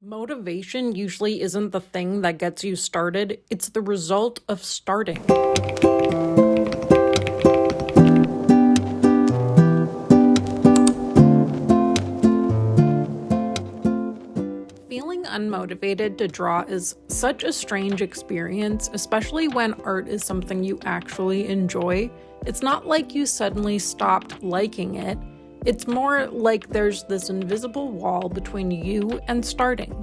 Motivation usually isn't the thing that gets you started, it's the result of starting. Feeling unmotivated to draw is such a strange experience, especially when art is something you actually enjoy. It's not like you suddenly stopped liking it. It's more like there's this invisible wall between you and starting.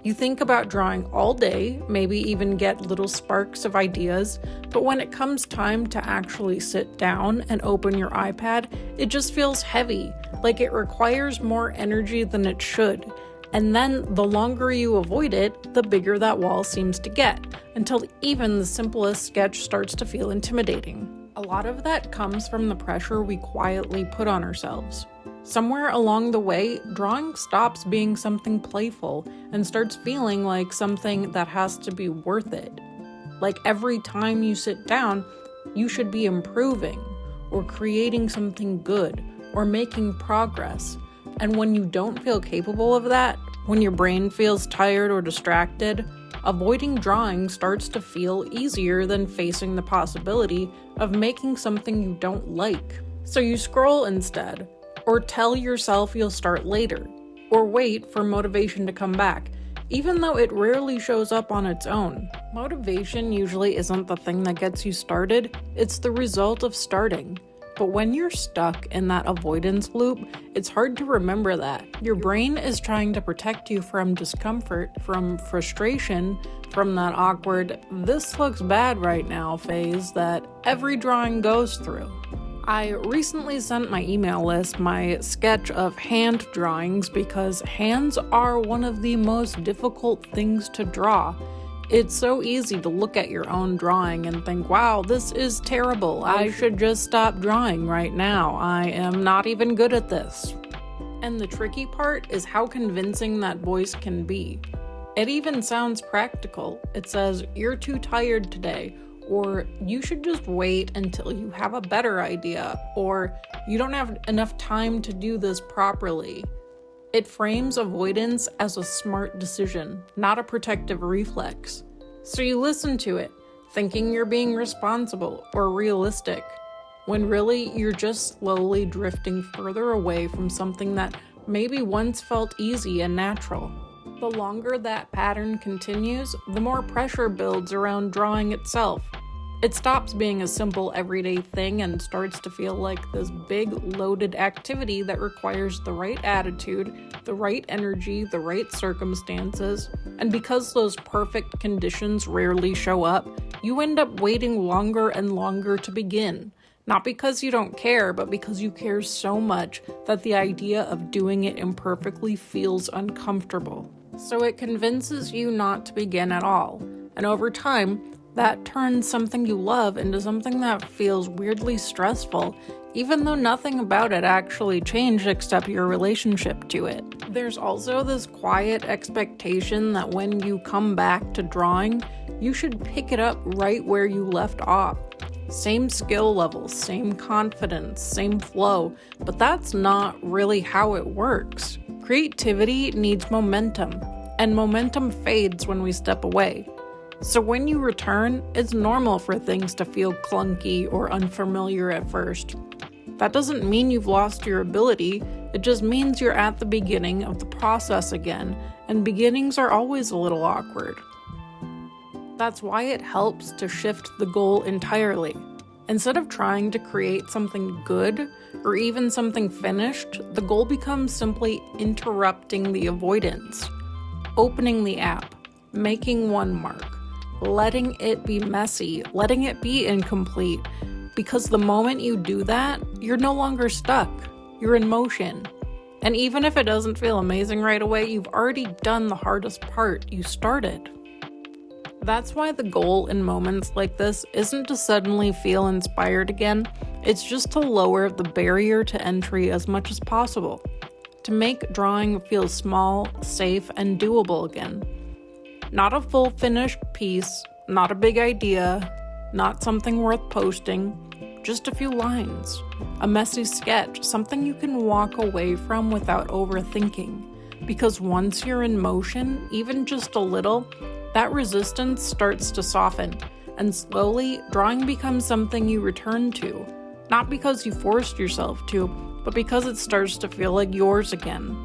You think about drawing all day, maybe even get little sparks of ideas, but when it comes time to actually sit down and open your iPad, it just feels heavy, like it requires more energy than it should. And then the longer you avoid it, the bigger that wall seems to get, until even the simplest sketch starts to feel intimidating. A lot of that comes from the pressure we quietly put on ourselves. Somewhere along the way, drawing stops being something playful and starts feeling like something that has to be worth it. Like every time you sit down, you should be improving, or creating something good, or making progress. And when you don't feel capable of that, when your brain feels tired or distracted, avoiding drawing starts to feel easier than facing the possibility of making something you don't like. So you scroll instead, or tell yourself you'll start later, or wait for motivation to come back, even though it rarely shows up on its own. Motivation usually isn't the thing that gets you started, it's the result of starting. But when you're stuck in that avoidance loop, it's hard to remember that. Your brain is trying to protect you from discomfort, from frustration, from that awkward, this looks bad right now phase that every drawing goes through. I recently sent my email list my sketch of hand drawings because hands are one of the most difficult things to draw. It's so easy to look at your own drawing and think, wow, this is terrible. I should just stop drawing right now. I am not even good at this. And the tricky part is how convincing that voice can be. It even sounds practical. It says, you're too tired today, or you should just wait until you have a better idea, or you don't have enough time to do this properly. It frames avoidance as a smart decision, not a protective reflex. So you listen to it, thinking you're being responsible or realistic, when really you're just slowly drifting further away from something that maybe once felt easy and natural. The longer that pattern continues, the more pressure builds around drawing itself. It stops being a simple everyday thing and starts to feel like this big loaded activity that requires the right attitude, the right energy, the right circumstances. And because those perfect conditions rarely show up, you end up waiting longer and longer to begin. Not because you don't care, but because you care so much that the idea of doing it imperfectly feels uncomfortable. So it convinces you not to begin at all. And over time, that turns something you love into something that feels weirdly stressful, even though nothing about it actually changed except your relationship to it. There's also this quiet expectation that when you come back to drawing, you should pick it up right where you left off. Same skill levels, same confidence, same flow, but that's not really how it works. Creativity needs momentum, and momentum fades when we step away. So when you return, it's normal for things to feel clunky or unfamiliar at first. That doesn't mean you've lost your ability, it just means you're at the beginning of the process again, and beginnings are always a little awkward. That's why it helps to shift the goal entirely. Instead of trying to create something good, or even something finished, the goal becomes simply interrupting the avoidance. Opening the app, making one mark, letting it be messy, letting it be incomplete, because the moment you do that, you're no longer stuck, you're in motion. And even if it doesn't feel amazing right away, you've already done the hardest part, you started. That's why the goal in moments like this isn't to suddenly feel inspired again, it's just to lower the barrier to entry as much as possible, to make drawing feel small, safe, and doable again. Not a full finished piece, not a big idea, not something worth posting, just a few lines, a messy sketch, something you can walk away from without overthinking, because once you're in motion, even just a little, that resistance starts to soften, and slowly, drawing becomes something you return to, not because you forced yourself to, but because it starts to feel like yours again.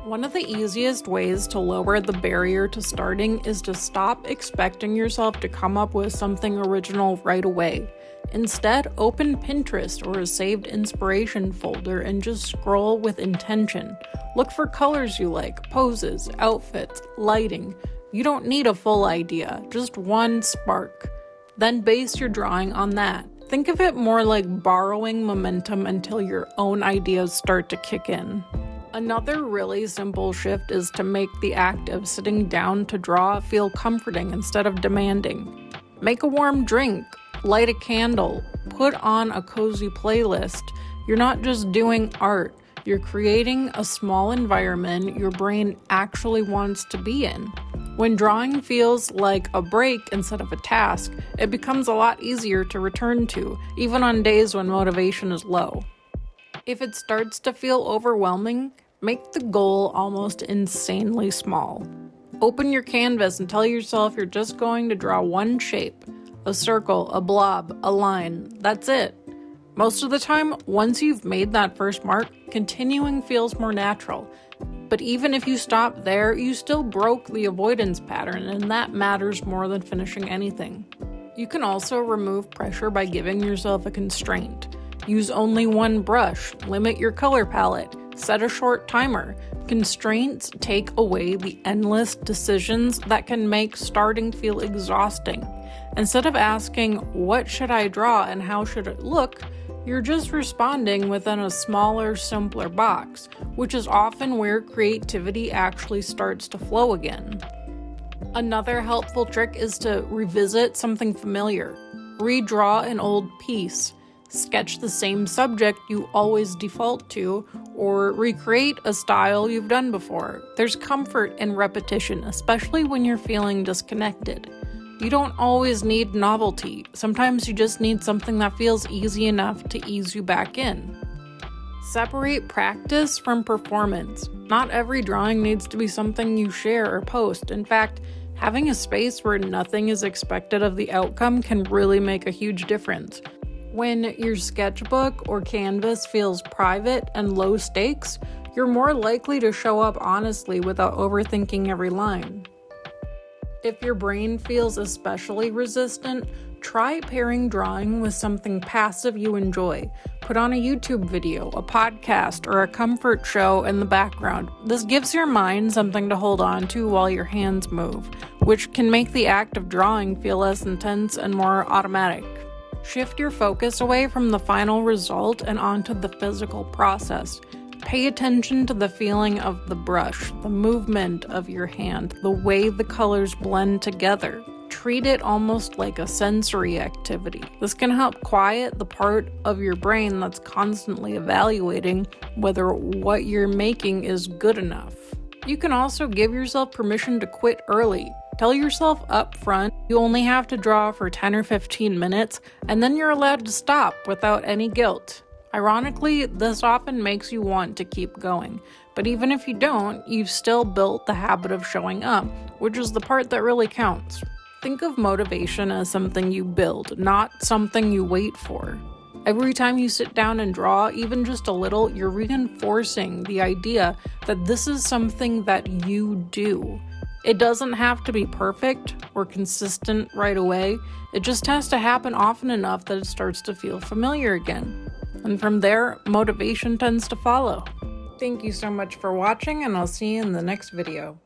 One of the easiest ways to lower the barrier to starting is to stop expecting yourself to come up with something original right away. Instead, open Pinterest or a saved inspiration folder and just scroll with intention. Look for colors you like, poses, outfits, lighting. You don't need a full idea, just one spark. Then base your drawing on that. Think of it more like borrowing momentum until your own ideas start to kick in. Another really simple shift is to make the act of sitting down to draw feel comforting instead of demanding. Make a warm drink, light a candle, put on a cozy playlist. You're not just doing art, you're creating a small environment your brain actually wants to be in. When drawing feels like a break instead of a task, it becomes a lot easier to return to, even on days when motivation is low. If it starts to feel overwhelming, make the goal almost insanely small. Open your canvas and tell yourself you're just going to draw one shape, a circle, a blob, a line. That's it. Most of the time, once you've made that first mark, continuing feels more natural. But even if you stop there, you still broke the avoidance pattern, and that matters more than finishing anything. You can also remove pressure by giving yourself a constraint. Use only one brush, limit your color palette, set a short timer. Constraints take away the endless decisions that can make starting feel exhausting. Instead of asking, what should I draw and how should it look, you're just responding within a smaller, simpler box, which is often where creativity actually starts to flow again. Another helpful trick is to revisit something familiar. Redraw an old piece. Sketch the same subject you always default to, or recreate a style you've done before. There's comfort in repetition, especially when you're feeling disconnected. You don't always need novelty. Sometimes you just need something that feels easy enough to ease you back in. Separate practice from performance. Not every drawing needs to be something you share or post. In fact, having a space where nothing is expected of the outcome can really make a huge difference. When your sketchbook or canvas feels private and low stakes, you're more likely to show up honestly without overthinking every line. If your brain feels especially resistant, try pairing drawing with something passive you enjoy. Put on a YouTube video, a podcast, or a comfort show in the background. This gives your mind something to hold on to while your hands move, which can make the act of drawing feel less intense and more automatic. Shift your focus away from the final result and onto the physical process. Pay attention to the feeling of the brush, the movement of your hand, the way the colors blend together. Treat it almost like a sensory activity. This can help quiet the part of your brain that's constantly evaluating whether what you're making is good enough. You can also give yourself permission to quit early. Tell yourself up front you only have to draw for 10 or 15 minutes, and then you're allowed to stop without any guilt. Ironically, this often makes you want to keep going, but even if you don't, you've still built the habit of showing up, which is the part that really counts. Think of motivation as something you build, not something you wait for. Every time you sit down and draw, even just a little, you're reinforcing the idea that this is something that you do. It doesn't have to be perfect or consistent right away. It just has to happen often enough that it starts to feel familiar again. And from there, motivation tends to follow. Thank you so much for watching, and I'll see you in the next video.